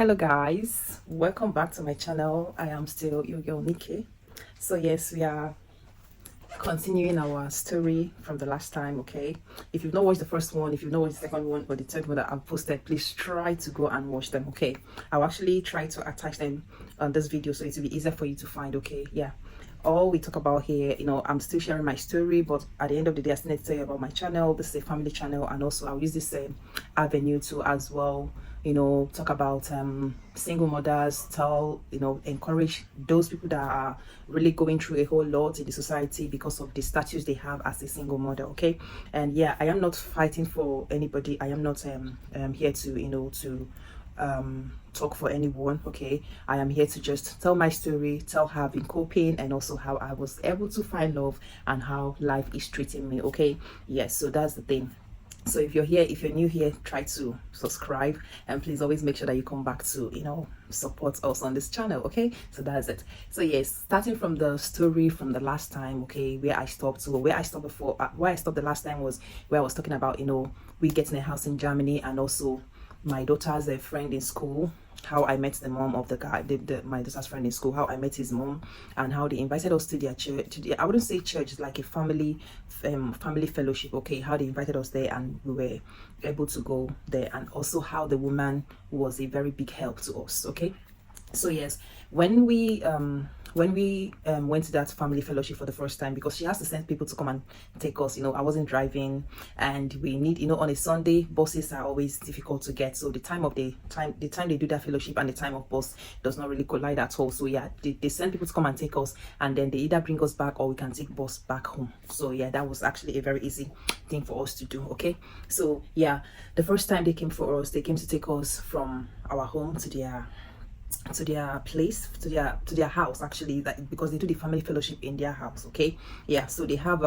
Hello guys, welcome back to my channel. I am still your girl Nikki. So yes, we are continuing our story from the last time. Okay, if you've not watched the first one, if you've not watched the second one or the third one that I've posted, please try to go and watch them. Okay, I'll actually try to attach them on this video so it will be easier for you to find. Okay, yeah, all we talk about here, I'm still sharing my story, but at the end of the day I still need to tell you about my channel. This is a family channel, and also I'll use this avenue to as well talk about single mothers, tell, encourage those people that are really going through a whole lot in the society because of the status they have as a single mother. Okay, and yeah, I am not fighting for anybody. I am not here to talk for anyone. Okay, I am here to just tell my story, tell how I've been coping, and also how I was able to find love and how life is treating me. Okay, yes, so that's the thing. So if you're new here, try to subscribe, and please always make sure that you come back to support us on this channel. Okay, so that's it. So yes, starting from the story from the last time, okay, where I stopped before, where I stopped the last time was where I was talking about we getting a house in Germany, and also my daughter's a friend in school, how I met the mom of the guy, my daughter's friend in school, how I met his mom, and how they invited us to their church. I wouldn't say church, it's like a family fellowship. Okay, how they invited us there and we were able to go there, and also how the woman was a very big help to us. Okay, so yes, when we went to that family fellowship for the first time, because she has to send people to come and take us. I wasn't driving, and we need, on a Sunday buses are always difficult to get, so the time they do that fellowship and the time of bus does not really collide at all. So yeah, they send people to come and take us, and then they either bring us back or we can take bus back home. So yeah, that was actually a very easy thing for us to do. Okay, so yeah, the first time they came for us, they came to take us from our home to their place, to their house, actually, that because they do the family fellowship in their house. Okay, yeah, so they have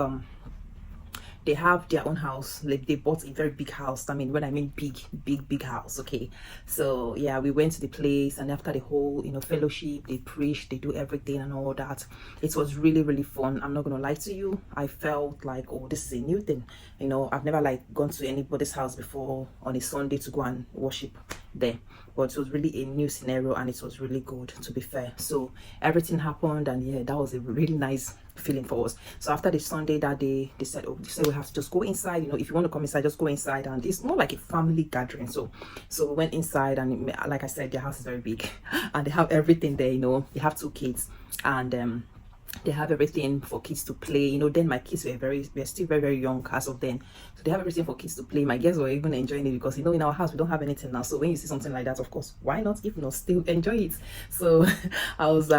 their own house. Like, they bought a very big house. I mean, when I mean big house. Okay, so yeah, we went to the place, and after the whole fellowship, they preach, they do everything and all that. It was really fun. I'm not gonna lie to you, I felt like, oh, this is a new thing. I've never like gone to anybody's house before on a Sunday to go and worship there, but it was really a new scenario, and it was really good, to be fair. So everything happened, and yeah, that was a really nice feeling for us. So after the Sunday that day, they said, oh, we have to just go inside. If you want to come inside, just go inside, and it's more like a family gathering. So we went inside, and like I said, their house is very big and they have everything there. They have 2 kids, and they have everything for kids to play. Then my kids were still very young as of then, so they have everything for kids to play. My girls were even enjoying it, because in our house we don't have anything now. So when you see something like that, of course, why not? If not, still enjoy it. So I was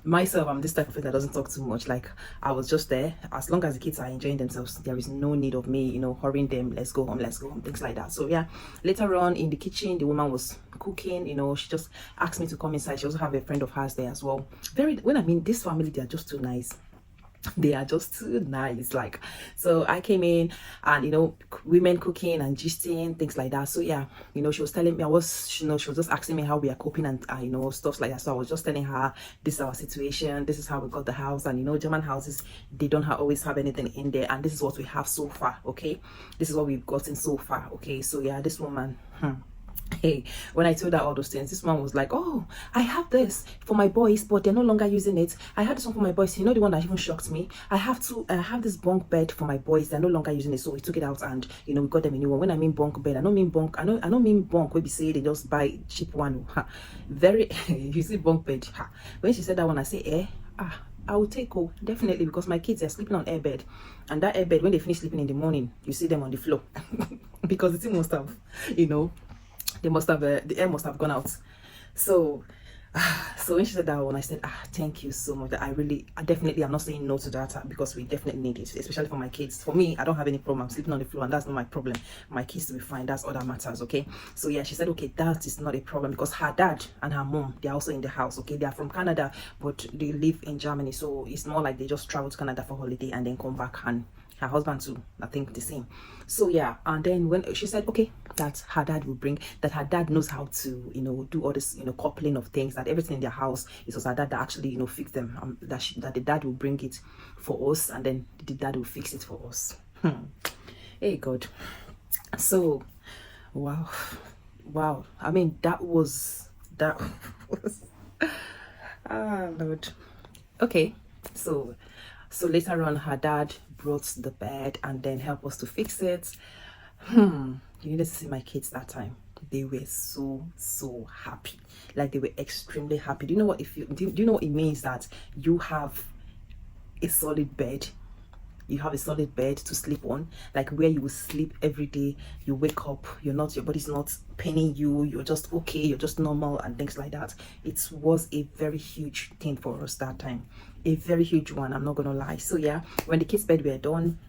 myself, I'm this type of person that doesn't talk too much. Like, I was just there. As long as the kids are enjoying themselves, there is no need of me hurrying them, let's go home, things like that. So yeah, later on in the kitchen, the woman was cooking. She just asked me to come inside. She also have a friend of hers there as well. When I mean, this family, they are just too nice. They are just too nice. Like, so I came in, and women cooking and gisting, things like that. So yeah, she was telling me, she was just asking me how we are coping, and stuff like that. So I was just telling her, this is our situation, this is how we got the house. And German houses, they don't always have anything in there, and this is what we have so far. Okay, this is what we've gotten so far. Okay, so yeah, this woman, hey, when I told her all those things, this man was like, oh, I have this for my boys, but they're no longer using it. I had this one for my boys. The one that even shocked me, I have this bunk bed for my boys, they're no longer using it, so we took it out, and we got them a new one. When I mean bunk bed, I don't mean bunk, I don't mean bunk where we say they just buy cheap one. Very you see, bunk bed. When she said that one, I say, I will take, oh, definitely, because my kids are sleeping on air bed, and that air bed, when they finish sleeping in the morning, you see them on the floor because the thing must have, they must have the air must have gone out. So when she said that one, I said, thank you so much. I definitely, I'm not saying no to that, because we definitely need it, especially for my kids. For me, I don't have any problem. I'm sleeping on the floor, and that's not my problem. My kids to be fine, that's all that matters. Okay, so yeah, she said, okay, that is not a problem, because her dad and her mom, they're also in the house. Okay, they are from Canada, but they live in Germany, so it's more like they just travel to Canada for holiday and then come back, and her husband too, I think the same. So yeah, and then when she said, okay, that her dad will bring, that her dad knows how to do all this coupling of things, that everything in their house, it was her dad that actually fix them, that the dad will bring it for us, and then the dad will fix it for us. Hey God. So wow, I mean, that was That was Lord. Okay, so later on her dad brought the bed and then helped us to fix it. You needed to see my kids that time. They were so happy. Like, they were extremely happy. Do you know what, if you do you know what it means that you have a solid bed? You have a solid bed to sleep on, like where you will sleep every day. You wake up, your body's not paining you, you're just okay, you're just normal and things like that. It was a very huge thing for us that time, a very huge one, I'm not gonna lie. So yeah, when the kids bed were done,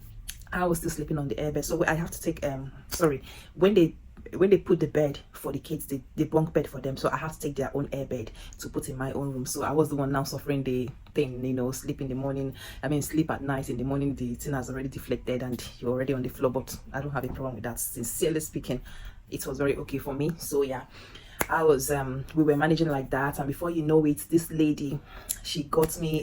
I was still sleeping on the airbed. So I have to take sorry, when they put the bed for the kids, the bunk bed for them, so I have to take their own airbed to put in my own room. So I was the one now suffering the thing, you know, sleep in the morning, sleep at night. In the morning the thing has already deflected and you're already on the floor. But I don't have a problem with that, sincerely speaking. It was very okay for me. So yeah, I was we were managing like that, and before you know it, this lady, she got me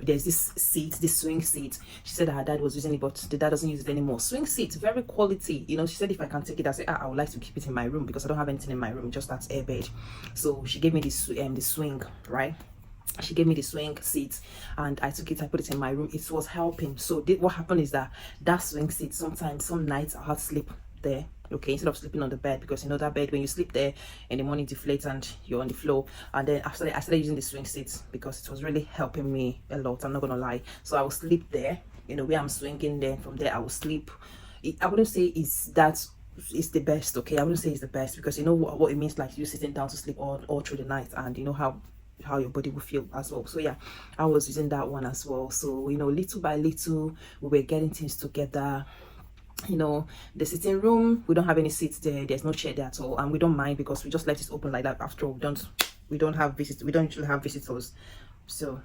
there's this seat, this swing seat. She said her dad was using it, but the dad doesn't use it anymore. Swing seat, very quality, you know. She said if I can take it, I said I would like to keep it in my room because I don't have anything in my room, just that airbed. So she gave me this the swing, right? She gave me the swing seat and I took it, I put it in my room. It was helping. So what happened is that swing seat, sometimes some nights I had sleep there, okay, instead of sleeping on the bed, because you know that bed, when you sleep there in the morning, deflates and you're on the floor. And then after that, I started using the swing seats because it was really helping me a lot, I'm not gonna lie. So I will sleep there, you know, where I'm swinging. Then from there I will sleep. I wouldn't say it's the best, okay, I wouldn't say it's the best, because you know what it means, like you sitting down to sleep all through the night, and you know how your body will feel as well. So yeah, I was using that one as well. So you know, little by little we were getting things together. You know, the sitting room, we don't have any seats there, there's no chair there at all, and we don't mind because we just left it open like that. After all, we don't have visitors, we don't usually have visitors. So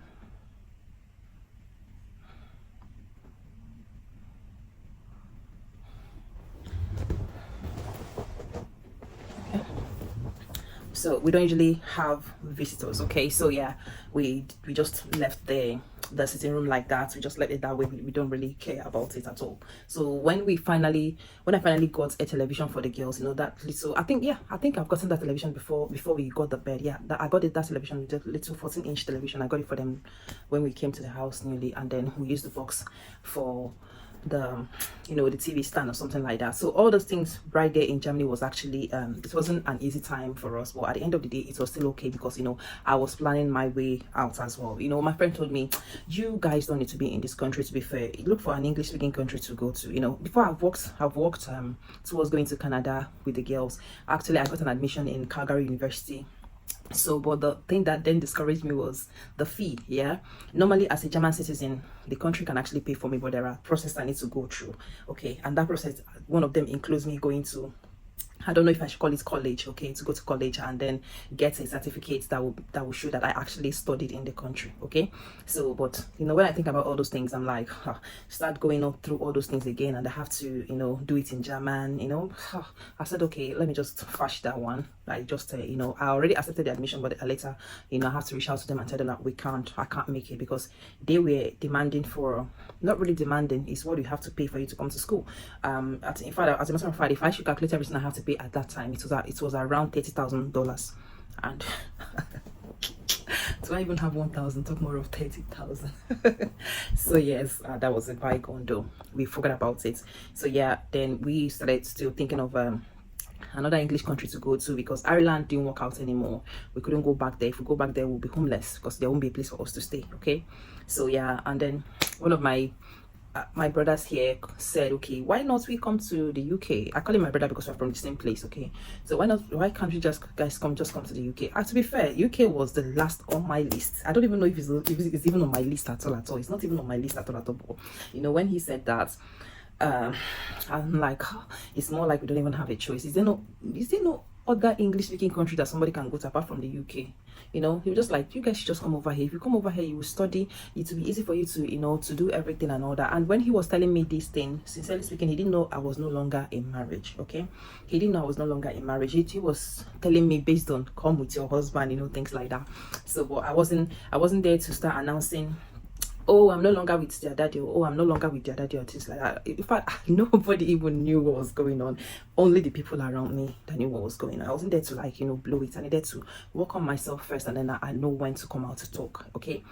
we don't usually have visitors, okay. So yeah, we just left the sitting room like that. We just left it that way. We don't really care about it at all. So when I finally got a television for the girls, you know, that little, I think I've gotten that television before we got the bed. Yeah, I got that television, the little 14-inch television. I got it for them when we came to the house newly, and then we used the box for the, you know, the TV stand or something like that. So all those things right there in Germany was actually it wasn't an easy time for us, but at the end of the day it was still okay, because you know, I was planning my way out as well. You know, my friend told me, you guys don't need to be in this country, to be fair, look for an English speaking country to go to. You know, before I've walked towards going to Canada with the girls. Actually, I got an admission in Calgary University. So but the thing that then discouraged me was the fee. Yeah, normally as a German citizen, the country can actually pay for me, but there are processes I need to go through, okay, and that process, one of them includes me going to, I don't know if I should call it college, okay, to go to college and then get a certificate that will show that I actually studied in the country, okay. So but you know, when I think about all those things, I'm like, start going up through all those things again, and I have to, you know, do it in German, you know. I said, okay, let me just fash that one. I just you know, I already accepted the admission, but later, you know, I have to reach out to them and tell them that I can't make it, because they were demanding for, not really demanding, is what you have to pay for you to come to school. In fact, as a matter of fact, if I should calculate everything I have to pay at that time, it was around $30,000, and do I even have 1,000? Talk more of 30,000. So yes, that was a bygone though. We forgot about it. So yeah, then we started still thinking of another English country to go to, because Ireland didn't work out anymore. We couldn't go back there. If we go back there, we'll be homeless, because there won't be a place for us to stay, okay. So yeah, and then one of my brothers here said, okay, why not we come to the UK? I call him my brother because we're from the same place, okay. So why can't you just come to the UK? To be fair, UK was the last on my list. I don't even know if it's even on my list at all. It's not even on my list at all. But, you know, when he said that, I'm like, it's more like we don't even have a choice. Is there no other English speaking country that somebody can go to apart from the UK? You know, he was just like, you guys should just come over here. If you come over here, you will study, it will be easy for you to, you know, to do everything and all that. And when he was telling me this thing, sincerely speaking, he didn't know I was no longer in marriage, okay. He didn't know I was no longer in marriage. He was telling me based on come with your husband, you know, things like that. So but I wasn't there to start announcing oh, I'm no longer with their daddy, or oh, I'm no longer with their daddy, or things like that. In fact, nobody even knew what was going on. Only the people around me that knew what was going on. I wasn't there to, like, blow it. I needed to work on myself first, and then I know when to come out to talk. Okay.